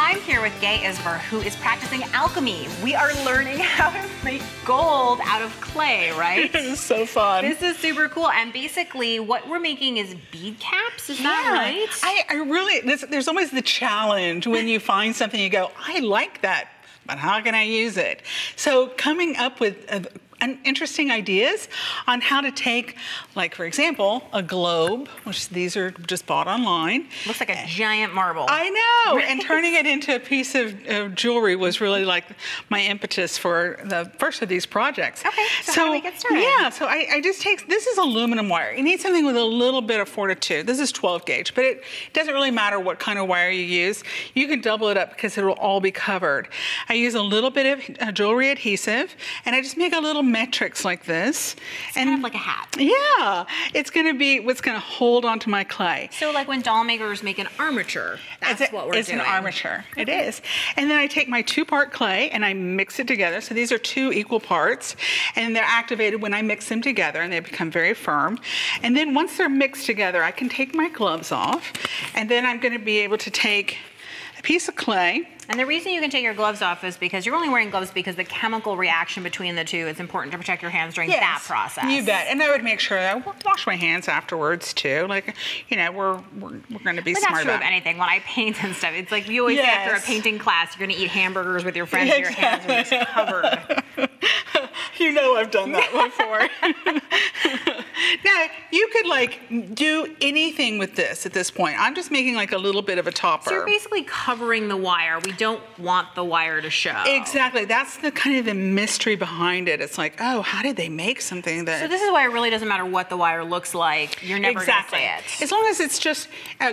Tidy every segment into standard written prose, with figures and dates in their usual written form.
I'm here with Gay Isber, who is practicing alchemy. We are learning how to make gold out of clay, right? This is so fun. This is super cool. And basically what we're making is bead caps, is that right? I really, there's always the challenge when you find something you go, I like that, but how can I use it? So coming up with interesting ideas on how to take, like for example, a globe, which these are just bought online. Looks like a giant marble. I know, and turning it into a piece of jewelry was really like my impetus for the first of these projects. Okay, so how do we get started? Yeah, so I just take, this is aluminum wire. You need something with a little bit of fortitude. This is 12 gauge, but it doesn't really matter what kind of wire you use. You can double it up because it will all be covered. I use a little bit of jewelry adhesive, and I just make a little metrics like this. It's kind of like a hat. Yeah, it's gonna be what's gonna hold onto my clay. So like when doll makers make an armature, that's what we're doing. It's an armature, it is. And then I take my 2-part clay and I mix it together. So these are 2 equal parts, and they're activated when I mix them together, and they become very firm. And then once they're mixed together, I can take my gloves off, and then I'm gonna be able to take a piece of clay. And the reason you can take your gloves off is because you're only wearing gloves because the chemical reaction between the two is important to protect your hands during that process. You bet. And I would make sure that I wash my hands afterwards too. Like, you know, we're going to be smart that's true about of anything. When I paint and stuff, it's like you always say after a painting class, you're going to eat hamburgers with your friends and your hands are just covered. You know I've done that before. Now, you could like do anything with this at this point. I'm just making like a little bit of a topper. So you're basically covering the wire. We don't want the wire to show. Exactly. That's the kind of the mystery behind it. It's like, oh, how did they make something that... So this is why it really doesn't matter what the wire looks like. You're never going to see it. As long as it's just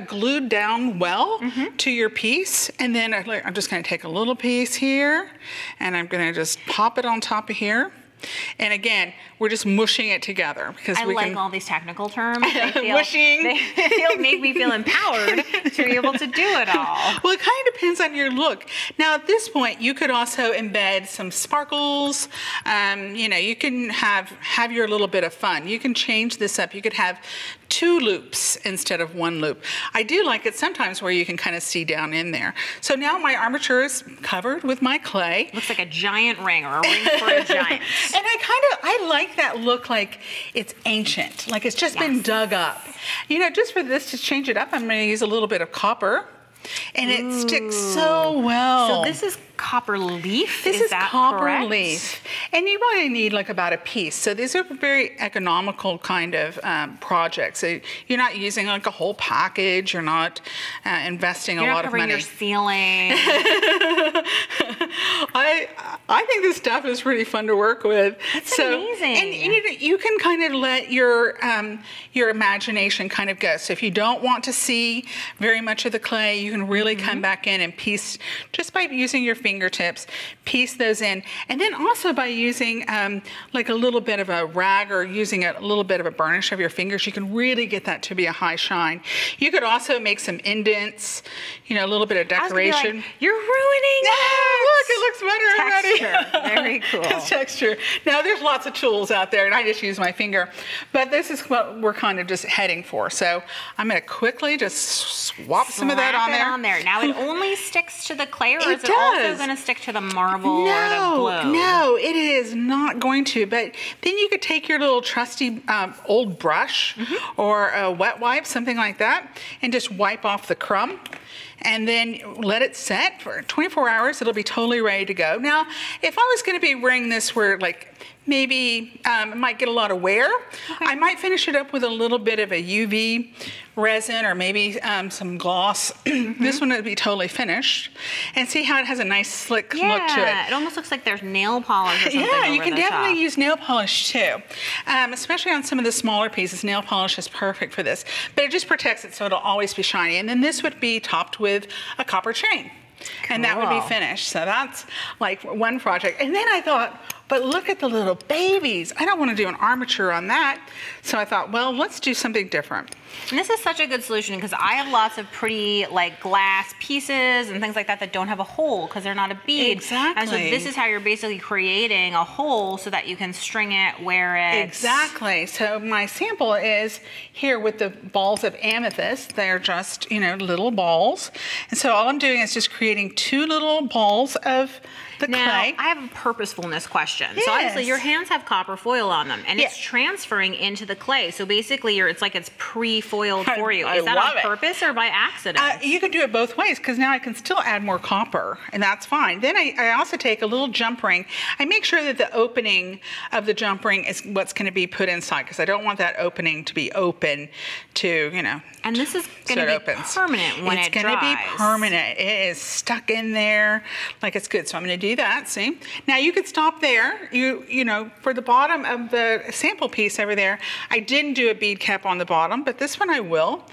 glued down well to your piece. And then I'm just going to take a little piece here, and I'm going to just pop it on top of here. And again, we're just mushing it together because I like all these technical terms. They make me feel empowered to be able to do it all. Well, it kind of depends on your look. Now, at this point, you could also embed some sparkles. You know, you can have your little bit of fun. You can change this up. You could have 2 loops instead of 1 loop. I do like it sometimes where you can kind of see down in there. So now my armature is covered with my clay. Looks like a giant ring, or a ring for a giant. And I like that look, like it's ancient, like it's just been dug up. You know, just for this to change it up, I'm going to use a little bit of copper, and it sticks so well. So this is copper leaf? This is copper correct? leaf. And you really need like about a piece. So these are very economical kind of projects. So you're not using like a whole package. You're not investing a lot of money. You're not covering your ceiling. I think this stuff is really fun to work with. It's amazing. And you can kind of let your imagination kind of go. So if you don't want to see very much of the clay, you can really come back in and piece, just by using your fingertips, piece those in. And then also by using like a little bit of a rag or using a little bit of a burnish of your fingers, you can really get that to be a high shine. You could also make some indents, you know, a little bit of decoration. Like, you're ruining it. Look, it looks better already. Very cool. It's texture. Now there's lots of tools out there, and I just use my finger, but this is what we're kind of just heading for. So I'm going to quickly just swap some of that on there. Now it only sticks to the clay, or is it also going to stick to the marble or the globe? No, it is not going to. But then you could take your little trusty old brush or a wet wipe, something like that, and just wipe off the crumb. And then let it set for 24 hours. It'll be totally ready to go. Now, if I was going to be wearing this where like maybe it might get a lot of wear, I might finish it up with a little bit of a UV resin or maybe some gloss. This one would be totally finished. And see how it has a nice slick look to it. Yeah, it almost looks like there's nail polish or something over you can the definitely top. use nail polish too. Especially on some of the smaller pieces, nail polish is perfect for this. But it just protects it so it'll always be shiny. And then this would be topped with a copper chain. And that would be finished. So that's like one project. And then I thought, but look at the little babies. I don't want to do an armature on that. So I thought, well, let's do something different. And this is such a good solution because I have lots of pretty like glass pieces and things like that that don't have a hole because they're not a bead. Exactly. And so this is how you're basically creating a hole so that you can string it, wear it. Exactly. So my sample is here with the balls of amethyst. They're just, you know, little balls. And so all I'm doing is just creating 2 little balls of the now, clay. I have a purposefulness question. Yes. So obviously your hands have copper foil on them and Yes. it's transferring into the clay. So basically it's like it's pre-foiled for you. I Is that love on it. purpose or by accident? You can do it both ways because now I can still add more copper and that's fine. Then I also take a little jump ring. I make sure that the opening of the jump ring is what's going to be put inside because I don't want that opening to be open to, you know. And this is going to be permanent when it dries. It's going to be permanent. It is stuck in there like it's good. So I'm going to do that, see? Now you could stop there. You know, for the bottom of the sample piece over there, I didn't do a bead cap on the bottom, but this one I will.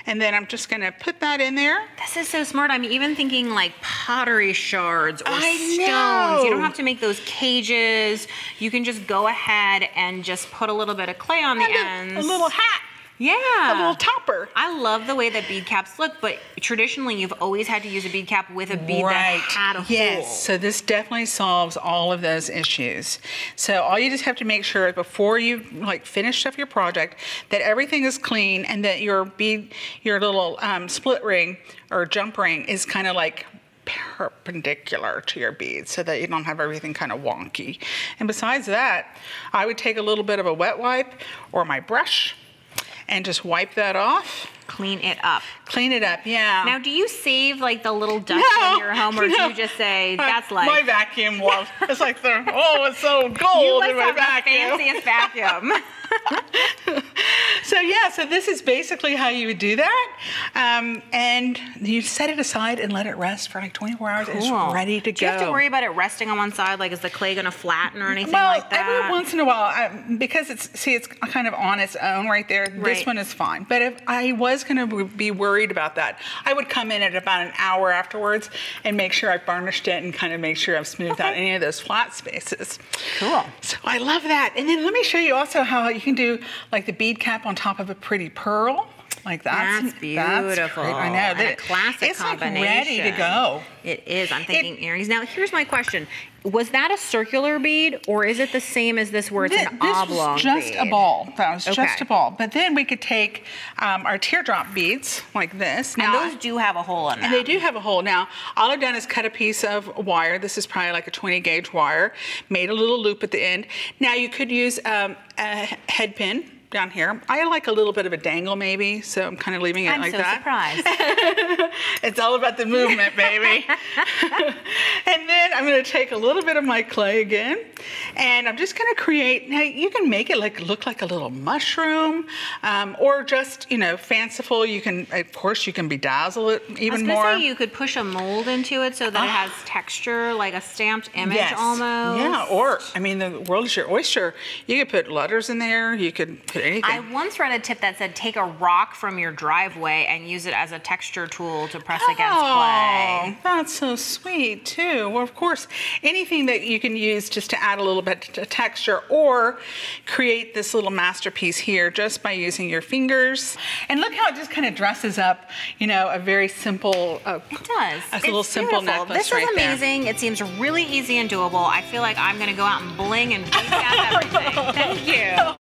And then I'm just going to put that in there. This is so smart. I'm even thinking like pottery shards or stones. know. You don't have to make those cages. You can just go ahead and just put a little bit of clay on the ends. A little hat. Yeah. A little topper. I love the way that bead caps look, but traditionally you've always had to use a bead cap with a bead that had a hole. Yes, so this definitely solves all of those issues. So all you just have to make sure before you like finish up your project that everything is clean and that your bead, your little split ring or jump ring is kind of like perpendicular to your beads so that you don't have everything kind of wonky. And besides that, I would take a little bit of a wet wipe or my brush and just wipe that off. Clean it up. Clean it up, yeah. Now, do you save like the little dust in your home, or do you just say that's like my vacuum? Well, it's like it's so gold you in my have vacuum. the fanciest vacuum. So yeah, so this is basically how you would do that, and you set it aside and let it rest for like 24 hours. Cool. It's ready to go. Do you have to worry about it resting on one side? Like, is the clay going to flatten or anything like that? Every once in a while, because it's kind of on its own right there. Right. This one is fine. But if I was going to be worried about that, I would come in at about an hour afterwards and make sure I varnished it and kind of make sure I've smoothed out any of those flat spaces. Cool. So I love that. And then let me show you also how you can do like the bead cap on top of a pretty pearl. Like that's beautiful. I know. And a classic combination. Like ready to go. It is. I'm thinking earrings. Now, here's my question. Was that a circular bead, or is it the same as this where it's an oblong bead? This was just a ball. That was just a ball. But then we could take our teardrop beads like this. Now, and those do have a hole in them. And they do have a hole. Now, all I've done is cut a piece of wire. This is probably like a 20 gauge wire. Made a little loop at the end. Now, you could use a head pin down here. I like a little bit of a dangle maybe, so I'm kind of leaving it like that. I'm so surprised. It's all about the movement, baby. And then I'm going to take a little bit of my clay again, and I'm just going to create, now you can make it look like a little mushroom, or just, you know, fanciful. You can, of course, you can bedazzle it even more. I was going to say you could push a mold into it so that it has texture, like a stamped image almost. Yeah, or, I mean, the world is your oyster. You could put letters in there. You could put anything. I once read a tip that said take a rock from your driveway and use it as a texture tool to press against clay. That's so sweet too. Well, of course, anything that you can use just to add a little bit of texture or create this little masterpiece here just by using your fingers. And look how it just kind of dresses up, you know, a very simple, it does. A little simple necklace. This is amazing. It seems really easy and doable. I feel like I'm going to go out and bling and bead cap everything. Thank you.